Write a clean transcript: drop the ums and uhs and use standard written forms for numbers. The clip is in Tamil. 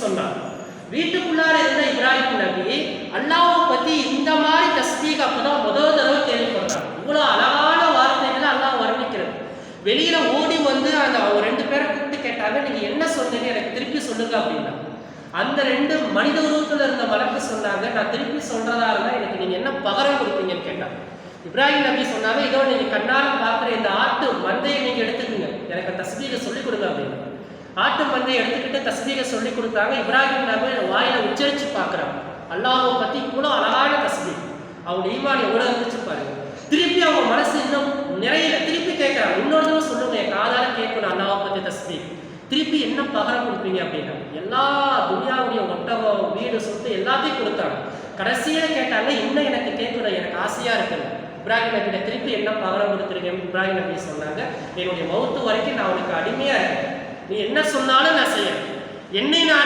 சொன்னார். வீட்டுக்குள்ளார இருந்த இப்ராஹிம் நபி அல்லாஹ்வை பத்தி இந்த மாதிரி தஸ்பீக் அப்பதான் முதல் தடவை கேள்விப்படுறாங்க. இவ்வளவு அழகான வார்த்தைகளை அல்லாஹ் வர்ணிக்கிறது. வெளியில ஓடி வந்து அந்த அவங்க 2 பேரை கூப்பிட்டு கேட்டாங்க, நீங்க என்ன சொன்னீங்க எனக்கு திருப்பி சொல்லுங்க அப்படின்னா. அந்த 2 மனித உருவத்துல இருந்த மலக்கு சொன்னாங்க, நான் திருப்பி சொல்றதா இருந்தா எனக்கு நீங்க என்ன பகரம் கொடுப்பீங்கன்னு கேட்டாங்க. இப்ராஹிம் நபி சொன்னாங்க, இதோ நீங்க கண்ணால பார்க்குற இந்த ஆட்டு மந்தையை நீங்க எடுத்துக்கங்க, எனக்கு தஸ்பீக சொல்லிக் கொடுங்க அப்படின்னு. ஆட்டு மந்தையை எடுத்துக்கிட்டு தஸ்பீக சொல்லி கொடுத்தாங்க. இப்ராஹிம் நபி வாயில உச்சரிச்சு பார்க்குறாங்க. அல்லாஹ்வை பத்தி இவ்வளோ அழகான தஸ்பீக். அவங்க ஈமான் எவ்வளோ இருந்துச்சு பாருங்க. திருப்பி அவங்க மனசு இன்னும் நிறைய திருப்பி கேட்கறாங்க, இன்னொரு தடவை சொல்லுங்க, என் காதால கேட்கணும் அல்லாஹ்வை பத்தி தஸ்பீக். திருப்பி என்ன பகரம் கொடுப்பீங்க அப்படின்னா எல்லா துனியாவுடைய ஒட்டகம் வீடு சொத்து எல்லாத்தையும் கொடுத்தாங்க. கடைசியில கேட்டாங்க, இன்னும் எனக்கு கேட்கணும், எனக்கு ஆசையா இருக்குல்ல. இப்ராஹிம் நபியிட திருப்பி என்ன பகரம் கொடுத்துருங்க. இப்ராஹிம் நபி சொன்னாங்க, என்னுடைய மௌத்து வரைக்கும் நான் உனக்கு அடிமையா இருக்கேன், நீ என்ன சொன்னாலும் நான் செய்யறேன், என்னை நான்